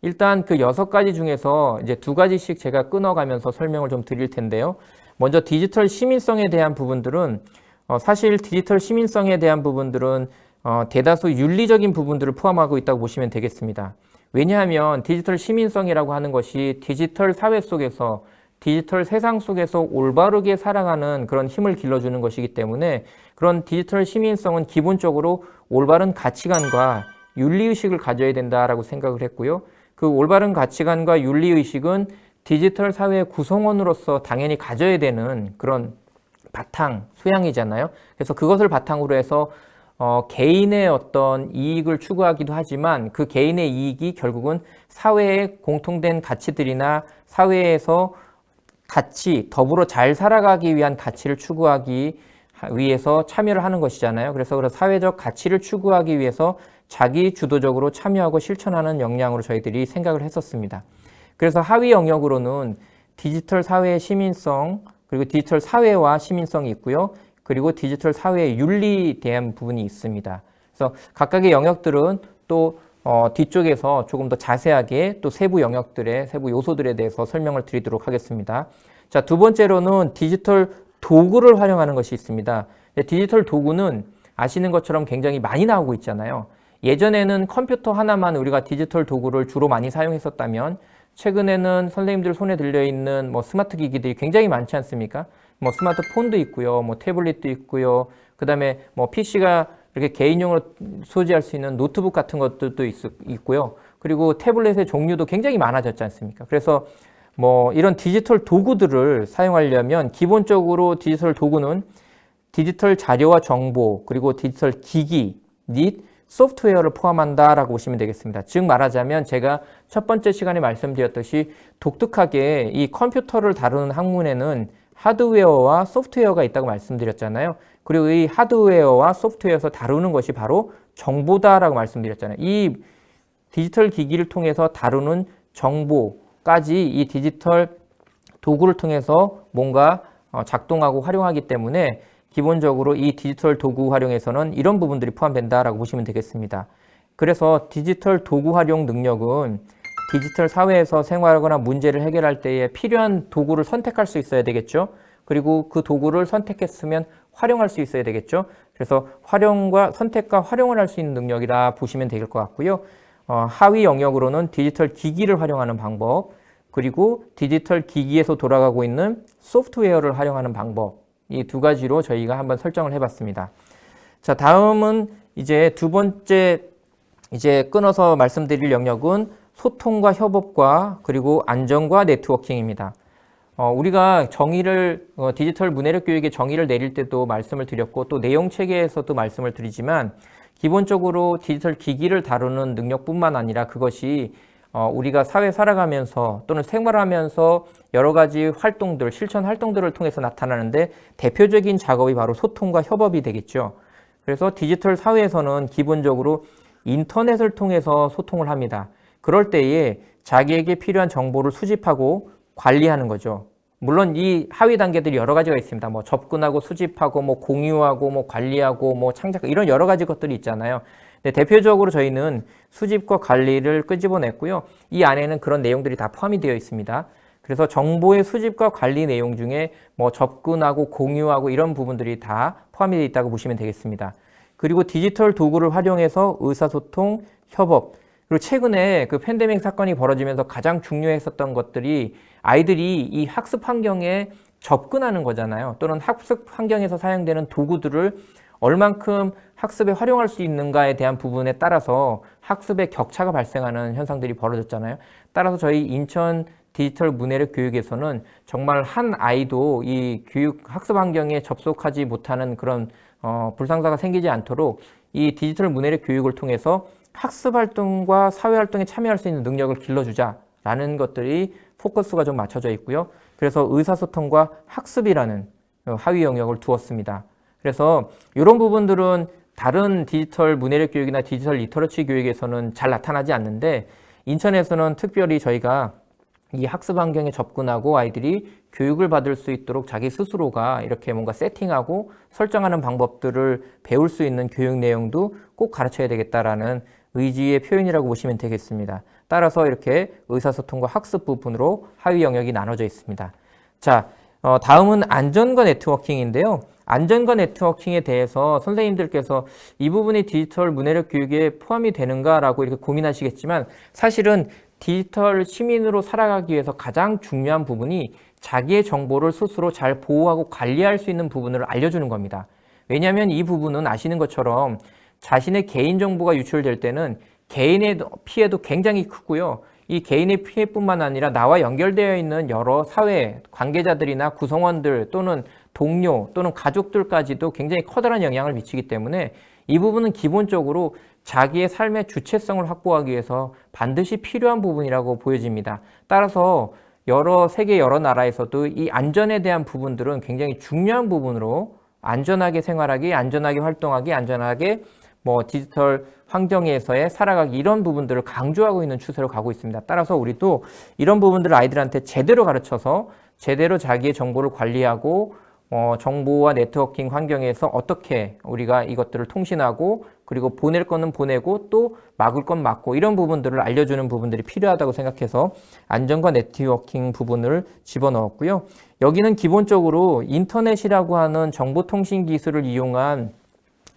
일단 그 6가지 중에서 이제 2가지씩 제가 끊어가면서 설명을 좀 드릴 텐데요. 먼저 디지털 시민성에 대한 부분들은 사실 디지털 시민성에 대한 부분들은 대다수 윤리적인 부분들을 포함하고 있다고 보시면 되겠습니다. 왜냐하면 디지털 시민성이라고 하는 것이 디지털 사회 속에서 디지털 세상 속에서 올바르게 살아가는 그런 힘을 길러주는 것이기 때문에 그런 디지털 시민성은 기본적으로 올바른 가치관과 윤리의식을 가져야 된다라고 생각을 했고요. 그 올바른 가치관과 윤리의식은 디지털 사회의 구성원으로서 당연히 가져야 되는 그런 바탕, 소양이잖아요. 그래서 그것을 바탕으로 해서 개인의 어떤 이익을 추구하기도 하지만 그 개인의 이익이 결국은 사회의 공통된 가치들이나 사회에서 같이 더불어 잘 살아가기 위한 가치를 추구하기 위해서 참여를 하는 것이잖아요. 그래서 사회적 가치를 추구하기 위해서 자기 주도적으로 참여하고 실천하는 역량으로 저희들이 생각을 했었습니다. 그래서 하위 영역으로는 디지털 사회의 시민성, 그리고 디지털 사회와 시민성이 있고요. 그리고 디지털 사회의 윤리에 대한 부분이 있습니다. 그래서 각각의 영역들은 또 뒤쪽에서 조금 더 자세하게 또 세부 영역들의 세부 요소들에 대해서 설명을 드리도록 하겠습니다. 자, 두 번째로는 디지털 도구를 활용하는 것이 있습니다. 디지털 도구는 아시는 것처럼 굉장히 많이 나오고 있잖아요. 예전에는 컴퓨터 하나만 우리가 디지털 도구를 주로 많이 사용했었다면 최근에는 선생님들 손에 들려있는 스마트 기기들이 굉장히 많지 않습니까? 스마트폰도 있고요, 태블릿도 있고요, 그 다음에 PC가 이렇게 개인용으로 소지할 수 있는 노트북 같은 것들도 있고요. 그리고 태블릿의 종류도 굉장히 많아졌지 않습니까? 그래서 이런 디지털 도구들을 사용하려면 기본적으로 디지털 도구는 디지털 자료와 정보, 그리고 디지털 기기 및 소프트웨어를 포함한다라고 보시면 되겠습니다. 즉 말하자면 제가 첫 번째 시간에 말씀드렸듯이 독특하게 이 컴퓨터를 다루는 학문에는 하드웨어와 소프트웨어가 있다고 말씀드렸잖아요. 그리고 이 하드웨어와 소프트웨어에서 다루는 것이 바로 정보다라고 말씀드렸잖아요. 이 디지털 기기를 통해서 다루는 정보까지 이 디지털 도구를 통해서 뭔가 작동하고 활용하기 때문에 기본적으로 이 디지털 도구 활용에서는 이런 부분들이 포함된다라고 보시면 되겠습니다. 그래서 디지털 도구 활용 능력은 디지털 사회에서 생활하거나 문제를 해결할 때에 필요한 도구를 선택할 수 있어야 되겠죠. 그리고 그 도구를 선택했으면 활용할 수 있어야 되겠죠. 그래서 선택과 활용을 할 수 있는 능력이라 보시면 될 것 같고요. 하위 영역으로는 디지털 기기를 활용하는 방법, 그리고 디지털 기기에서 돌아가고 있는 소프트웨어를 활용하는 방법, 이 2가지로 저희가 한번 설정을 해봤습니다. 자, 다음은 이제 두 번째 끊어서 말씀드릴 영역은 소통과 협업과 그리고 안전과 네트워킹입니다. 우리가 정의를 디지털 문해력 교육의 정의를 내릴 때도 말씀을 드렸고 또 내용 체계에서도 말씀을 드리지만 기본적으로 디지털 기기를 다루는 능력뿐만 아니라 그것이 우리가 사회 살아가면서 또는 생활하면서 여러 가지 활동들, 실천 활동들을 통해서 나타나는데 대표적인 작업이 바로 소통과 협업이 되겠죠. 그래서 디지털 사회에서는 기본적으로 인터넷을 통해서 소통을 합니다. 그럴 때에 자기에게 필요한 정보를 수집하고 관리하는 거죠. 물론 이 하위 단계들이 여러 가지가 있습니다. 접근하고 수집하고 공유하고 관리하고 창작 이런 여러 가지 것들이 있잖아요. 네, 대표적으로 저희는 수집과 관리를 끄집어냈고요. 이 안에는 그런 내용들이 다 포함이 되어 있습니다. 그래서 정보의 수집과 관리 내용 중에 접근하고 공유하고 이런 부분들이 다 포함이 되어 있다고 보시면 되겠습니다. 그리고 디지털 도구를 활용해서 의사소통, 협업, 그리고 최근에 그 팬데믹 사건이 벌어지면서 가장 중요했었던 것들이 아이들이 이 학습 환경에 접근하는 거잖아요. 또는 학습 환경에서 사용되는 도구들을 얼만큼 학습에 활용할 수 있는가에 대한 부분에 따라서 학습의 격차가 발생하는 현상들이 벌어졌잖아요. 따라서 저희 인천 디지털 문해력 교육에서는 정말 한 아이도 이 교육 학습 환경에 접속하지 못하는 그런 불상사가 생기지 않도록 이 디지털 문해력 교육을 통해서 학습 활동과 사회 활동에 참여할 수 있는 능력을 길러주자라는 것들이 포커스가 좀 맞춰져 있고요. 그래서 의사소통과 학습이라는 하위 영역을 두었습니다. 그래서 이런 부분들은 다른 디지털 문해력 교육이나 디지털 리터러치 교육에서는 잘 나타나지 않는데 인천에서는 특별히 저희가 이 학습 환경에 접근하고 아이들이 교육을 받을 수 있도록 자기 스스로가 이렇게 뭔가 세팅하고 설정하는 방법들을 배울 수 있는 교육 내용도 꼭 가르쳐야 되겠다라는 의지의 표현이라고 보시면 되겠습니다. 따라서 이렇게 의사소통과 학습 부분으로 하위 영역이 나눠져 있습니다. 자, 다음은 안전과 네트워킹인데요. 안전과 네트워킹에 대해서 선생님들께서 이 부분이 디지털 문해력 교육에 포함이 되는가라고 이렇게 고민하시겠지만 사실은 디지털 시민으로 살아가기 위해서 가장 중요한 부분이 자기의 정보를 스스로 잘 보호하고 관리할 수 있는 부분을 알려주는 겁니다. 왜냐하면 이 부분은 아시는 것처럼 자신의 개인정보가 유출될 때는 개인의 피해도 굉장히 크고요. 이 개인의 피해뿐만 아니라 나와 연결되어 있는 여러 사회 관계자들이나 구성원들 또는 동료 또는 가족들까지도 굉장히 커다란 영향을 미치기 때문에 이 부분은 기본적으로 자기의 삶의 주체성을 확보하기 위해서 반드시 필요한 부분이라고 보여집니다. 따라서 세계 여러 나라에서도 이 안전에 대한 부분들은 굉장히 중요한 부분으로 안전하게 생활하기, 안전하게 활동하기, 안전하게 디지털 환경에서의 살아가기 이런 부분들을 강조하고 있는 추세로 가고 있습니다. 따라서 우리도 이런 부분들을 아이들한테 제대로 가르쳐서 제대로 자기의 정보를 관리하고 정보와 네트워킹 환경에서 어떻게 우리가 이것들을 통신하고 그리고 보낼 거는 보내고 또 막을 건 막고 이런 부분들을 알려주는 부분들이 필요하다고 생각해서 안전과 네트워킹 부분을 집어넣었고요. 여기는 기본적으로 인터넷이라고 하는 정보통신 기술을 이용한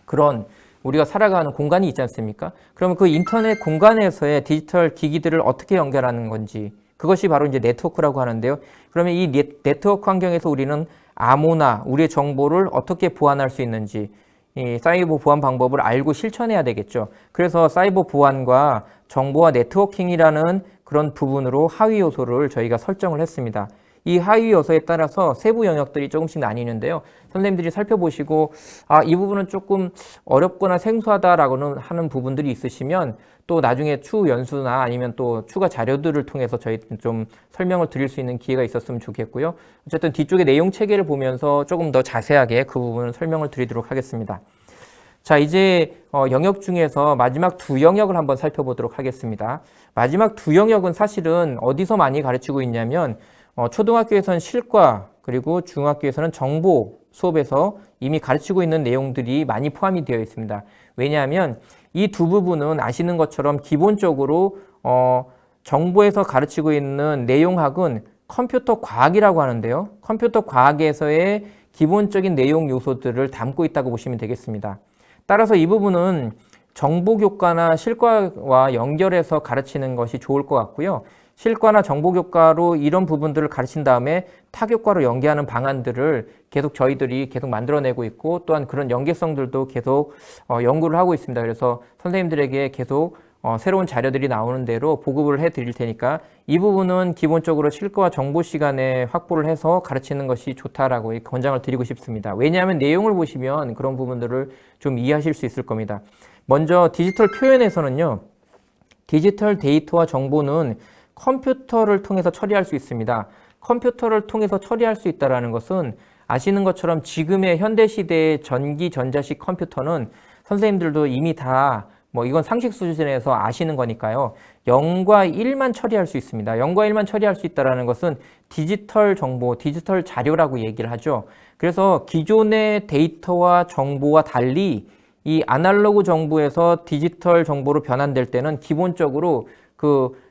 그런 우리가 살아가는 공간이 있지 않습니까? 그러면 그 인터넷 공간에서의 디지털 기기들을 어떻게 연결하는 건지 그것이 바로 이제 네트워크라고 하는데요. 그러면 이 네트워크 환경에서 우리는 암호나 우리의 정보를 어떻게 보완할 수 있는지 이 사이버 보안 방법을 알고 실천해야 되겠죠. 그래서 사이버 보안과 정보와 네트워킹이라는 그런 부분으로 하위 요소를 저희가 설정을 했습니다. 이 하위 요소에 따라서 세부 영역들이 조금씩 나뉘는데요. 선생님들이 살펴보시고 이 부분은 조금 어렵거나 생소하다라고는 하는 부분들이 있으시면 또 나중에 추후 연수나 아니면 또 추가 자료들을 통해서 저희 좀 설명을 드릴 수 있는 기회가 있었으면 좋겠고요. 어쨌든 뒤쪽에 내용 체계를 보면서 조금 더 자세하게 그 부분을 설명을 드리도록 하겠습니다. 자, 이제 영역 중에서 마지막 두 영역을 한번 살펴보도록 하겠습니다. 마지막 두 영역은 사실은 어디서 많이 가르치고 있냐면 초등학교에서는 실과 그리고 중학교에서는 정보 수업에서 이미 가르치고 있는 내용들이 많이 포함이 되어 있습니다. 왜냐하면 이 두 부분은 아시는 것처럼 기본적으로 정보에서 가르치고 있는 내용학은 컴퓨터 과학이라고 하는데요. 컴퓨터 과학에서의 기본적인 내용 요소들을 담고 있다고 보시면 되겠습니다. 따라서 이 부분은 정보교과나 실과와 연결해서 가르치는 것이 좋을 것 같고요. 실과나 정보교과로 이런 부분들을 가르친 다음에 타교과로 연계하는 방안들을 계속 저희들이 계속 만들어내고 있고 또한 그런 연계성들도 계속 연구를 하고 있습니다. 그래서 선생님들에게 계속 새로운 자료들이 나오는 대로 보급을 해드릴 테니까 이 부분은 기본적으로 실과와 정보 시간에 확보를 해서 가르치는 것이 좋다라고 권장을 드리고 싶습니다. 왜냐하면 내용을 보시면 그런 부분들을 좀 이해하실 수 있을 겁니다. 먼저 디지털 표현에서는요. 디지털 데이터와 정보는 컴퓨터를 통해서 처리할 수 있습니다. 컴퓨터를 통해서 처리할 수 있다는 것은 아시는 것처럼 지금의 현대시대의 전기 전자식 컴퓨터는 선생님들도 이미 다 이건 상식 수준에서 아시는 거니까요. 0과 1만 처리할 수 있습니다. 0과 1만 처리할 수 있다는 것은 디지털 정보, 디지털 자료라고 얘기를 하죠. 그래서 기존의 데이터와 정보와 달리 이 아날로그 정보에서 디지털 정보로 변환될 때는 기본적으로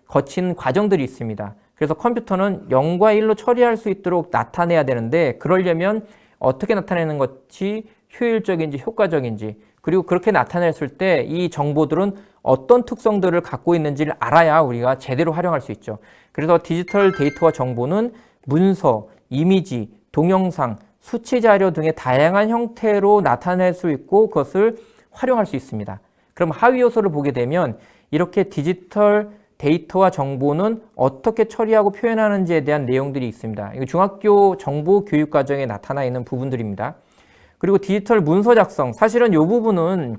거친 과정들이 있습니다. 그래서 컴퓨터는 0과 1로 처리할 수 있도록 나타내야 되는데 그러려면 어떻게 나타내는 것이 효율적인지 효과적인지 그리고 그렇게 나타냈을 때 이 정보들은 어떤 특성들을 갖고 있는지를 알아야 우리가 제대로 활용할 수 있죠. 그래서 디지털 데이터와 정보는 문서, 이미지, 동영상, 수치 자료 등의 다양한 형태로 나타낼 수 있고 그것을 활용할 수 있습니다. 그럼 하위 요소를 보게 되면 이렇게 디지털 데이터와 정보는 어떻게 처리하고 표현하는지에 대한 내용들이 있습니다. 이거 중학교 정보 교육 과정에 나타나 있는 부분들입니다. 그리고 디지털 문서 작성, 사실은 이 부분은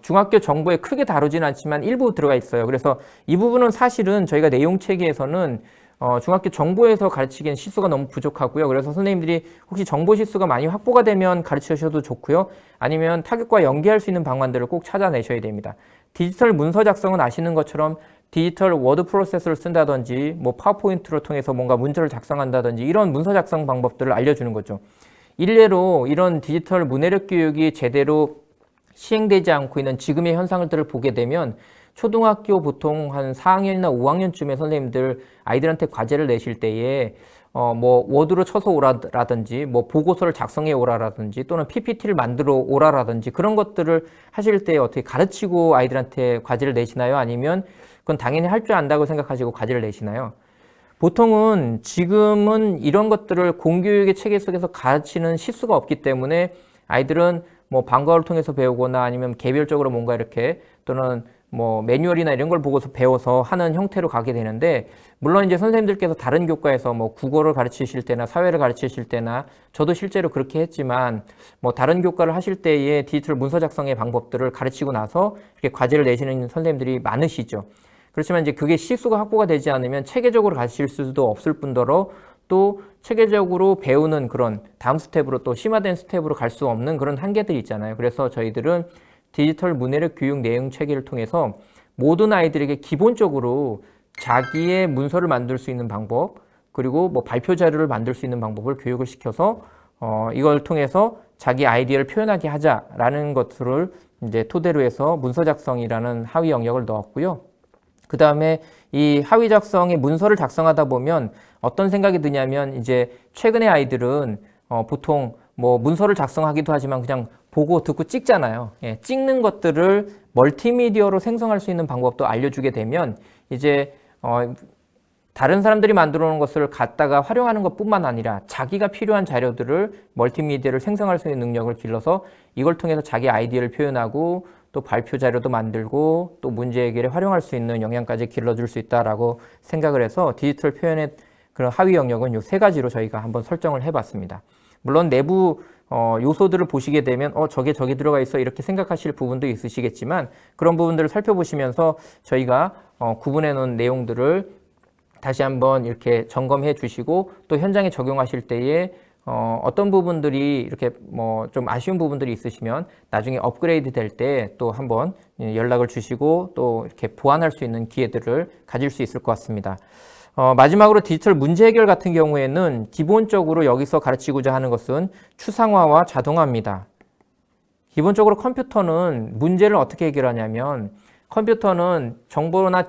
중학교 정보에 크게 다루지는 않지만 일부 들어가 있어요. 그래서 이 부분은 사실은 저희가 내용 체계에서는 중학교 정보에서 가르치기엔 시수가 너무 부족하고요. 그래서 선생님들이 혹시 정보 시수가 많이 확보가 되면 가르치셔도 좋고요. 아니면 타격과 연계할 수 있는 방안들을 꼭 찾아내셔야 됩니다. 디지털 문서 작성은 아시는 것처럼 디지털 워드 프로세서를 쓴다든지 파워포인트를 통해서 뭔가 문서를 작성한다든지 이런 문서 작성 방법들을 알려주는 거죠. 일례로 이런 디지털 문해력 교육이 제대로 시행되지 않고 있는 지금의 현상들을 보게 되면 초등학교 보통 한 4학년이나 5학년쯤에 선생님들 아이들한테 과제를 내실 때에 뭐 워드로 쳐서 오라라든지 뭐 보고서를 작성해 오라라든지 또는 PPT를 만들어 오라라든지 그런 것들을 하실 때 어떻게 가르치고 아이들한테 과제를 내시나요? 아니면 그건 당연히 할 줄 안다고 생각하시고 과제를 내시나요? 보통은 지금은 이런 것들을 공교육의 체계 속에서 가르치는 실수가 없기 때문에 아이들은 뭐 방과후를 통해서 배우거나 아니면 개별적으로 뭔가 이렇게 또는 뭐 매뉴얼이나 이런 걸 보고서 배워서 하는 형태로 가게 되는데, 물론 이제 선생님들께서 다른 교과에서 뭐 국어를 가르치실 때나 사회를 가르치실 때나 저도 실제로 그렇게 했지만 뭐 다른 교과를 하실 때의 디지털 문서 작성의 방법들을 가르치고 나서 이렇게 과제를 내시는 선생님들이 많으시죠. 그렇지만 이제 그게 시수가 확보가 되지 않으면 체계적으로 가르칠 수도 없을 뿐더러 또 체계적으로 배우는 그런 다음 스텝으로 또 심화된 스텝으로 갈 수 없는 그런 한계들이 있잖아요. 그래서 저희들은 디지털 문해력 교육 내용 체계를 통해서 모든 아이들에게 기본적으로 자기의 문서를 만들 수 있는 방법, 그리고 뭐 발표 자료를 만들 수 있는 방법을 교육을 시켜서 이걸 통해서 자기 아이디어를 표현하게 하자라는 것들을 이제 토대로 해서 문서 작성이라는 하위 영역을 넣었고요. 그 다음에 이 하위 작성의 문서를 작성하다 보면 어떤 생각이 드냐면, 이제 최근에 아이들은 보통 뭐 문서를 작성하기도 하지만 그냥 보고 듣고 찍잖아요. 예, 찍는 것들을 멀티미디어로 생성할 수 있는 방법도 알려주게 되면 이제 다른 사람들이 만들어 놓은 것을 갖다가 활용하는 것뿐만 아니라 자기가 필요한 자료들을 멀티미디어를 생성할 수 있는 능력을 길러서 이걸 통해서 자기 아이디어를 표현하고 또 발표 자료도 만들고 또 문제 해결에 활용할 수 있는 역량까지 길러줄 수 있다라고 생각을 해서 디지털 표현의 그런 하위 영역은 이 세 가지로 저희가 한번 설정을 해봤습니다. 물론 내부 요소들을 보시게 되면 저게 저기 들어가 있어 이렇게 생각하실 부분도 있으시겠지만 그런 부분들을 살펴보시면서 저희가 구분해 놓은 내용들을 다시 한번 이렇게 점검해 주시고 또 현장에 적용하실 때에 어떤 부분들이 이렇게 뭐 좀 아쉬운 부분들이 있으시면 나중에 업그레이드 될 때 또 한번 연락을 주시고 또 이렇게 보완할 수 있는 기회들을 가질 수 있을 것 같습니다. 마지막으로 디지털 문제 해결 같은 경우에는 기본적으로 여기서 가르치고자 하는 것은 추상화와 자동화입니다. 기본적으로 컴퓨터는 문제를 어떻게 해결하냐면, 컴퓨터는 정보나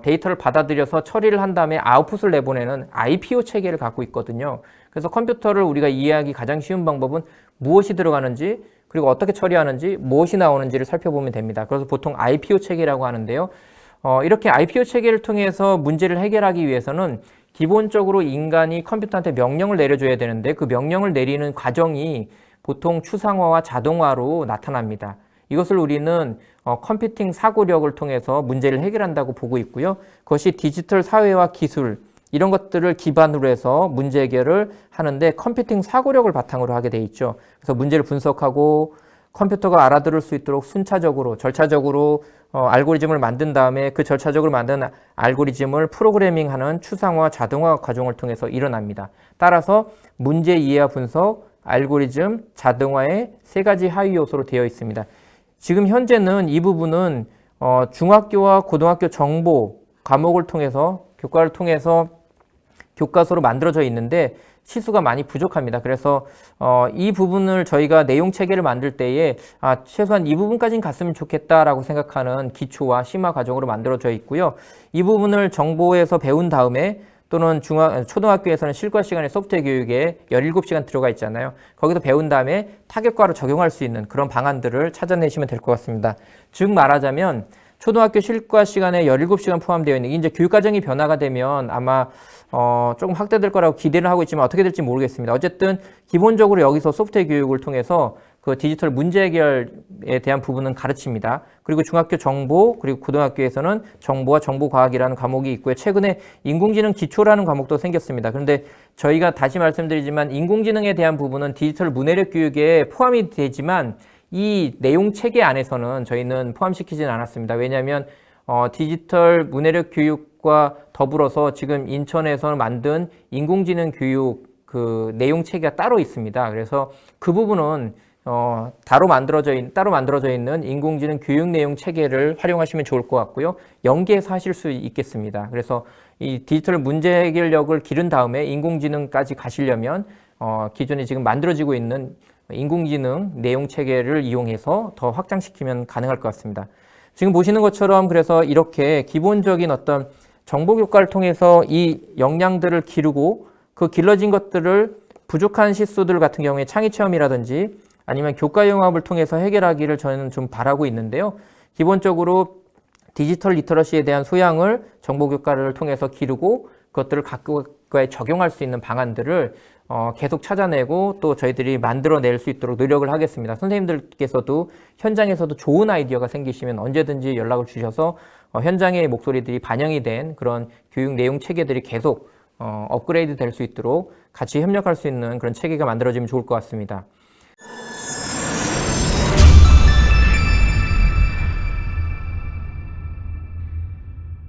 데이터를 받아들여서 처리를 한 다음에 아웃풋을 내보내는 IPO 체계를 갖고 있거든요. 그래서 컴퓨터를 우리가 이해하기 가장 쉬운 방법은 무엇이 들어가는지, 그리고 어떻게 처리하는지, 무엇이 나오는지를 살펴보면 됩니다. 그래서 보통 IPO 체계라고 하는데요. 이렇게 IPO 체계를 통해서 문제를 해결하기 위해서는 기본적으로 인간이 컴퓨터한테 명령을 내려줘야 되는데 그 명령을 내리는 과정이 보통 추상화와 자동화로 나타납니다. 이것을 우리는 컴퓨팅 사고력을 통해서 문제를 해결한다고 보고 있고요. 그것이 디지털 사회와 기술 이런 것들을 기반으로 해서 문제 해결을 하는데 컴퓨팅 사고력을 바탕으로 하게 돼 있죠. 그래서 문제를 분석하고 컴퓨터가 알아들을 수 있도록 순차적으로 절차적으로 알고리즘을 만든 다음에 그 절차적으로 만든 알고리즘을 프로그래밍하는 추상화, 자동화 과정을 통해서 일어납니다. 따라서 문제 이해와 분석, 알고리즘, 자동화의 세 가지 하위 요소로 되어 있습니다. 지금 현재는 이 부분은 중학교와 고등학교 정보 과목을 통해서 교과를 통해서 교과서로 만들어져 있는데 시수가 많이 부족합니다. 그래서 이 부분을 저희가 내용 체계를 만들 때에 최소한 이 부분까지는 갔으면 좋겠다라고 생각하는 기초와 심화 과정으로 만들어져 있고요. 이 부분을 정보에서 배운 다음에 또는 초등학교에서는 실과 시간에 소프트웨어 교육에 17시간 들어가 있잖아요. 거기서 배운 다음에 타격과로 적용할 수 있는 그런 방안들을 찾아내시면 될 것 같습니다. 즉 말하자면 초등학교 실과 시간에 17시간 포함되어 있는, 이제 교육과정이 변화가 되면 아마 조금 확대될 거라고 기대를 하고 있지만 어떻게 될지 모르겠습니다. 어쨌든 기본적으로 여기서 소프트웨어 교육을 통해서 그 디지털 문제 해결에 대한 부분은 가르칩니다. 그리고 중학교 정보, 그리고 고등학교에서는 정보와 정보과학이라는 과목이 있고요. 최근에 인공지능 기초라는 과목도 생겼습니다. 그런데 저희가 다시 말씀드리지만 인공지능에 대한 부분은 디지털 문해력 교육에 포함이 되지만 이 내용 체계 안에서는 저희는 포함시키지는 않았습니다. 왜냐하면 디지털 문해력 교육과 더불어서 지금 인천에서 만든 인공지능 교육 그 내용 체계가 따로 있습니다. 그래서 그 부분은 따로 만들어져 있는 인공지능 교육 내용 체계를 활용하시면 좋을 것 같고요. 연계해서 하실 수 있겠습니다. 그래서 이 디지털 문제 해결력을 기른 다음에 인공지능까지 가시려면 기존에 지금 만들어지고 있는 인공지능 내용 체계를 이용해서 더 확장시키면 가능할 것 같습니다. 지금 보시는 것처럼 그래서 이렇게 기본적인 어떤 정보 교과를 통해서 이 역량들을 기르고 그 길러진 것들을 부족한 실수들 같은 경우에 창의 체험이라든지 아니면 교과 영합을 통해서 해결하기를 저는 좀 바라고 있는데요. 기본적으로 디지털 리터러시에 대한 소양을 정보 교과를 통해서 기르고 그것들을 각국에 적용할 수 있는 방안들을 계속 찾아내고 또 저희들이 만들어낼 수 있도록 노력을 하겠습니다. 선생님들께서도 현장에서도 좋은 아이디어가 생기시면 언제든지 연락을 주셔서 현장의 목소리들이 반영이 된 그런 교육 내용 체계들이 계속 업그레이드 될 수 있도록 같이 협력할 수 있는 그런 체계가 만들어지면 좋을 것 같습니다.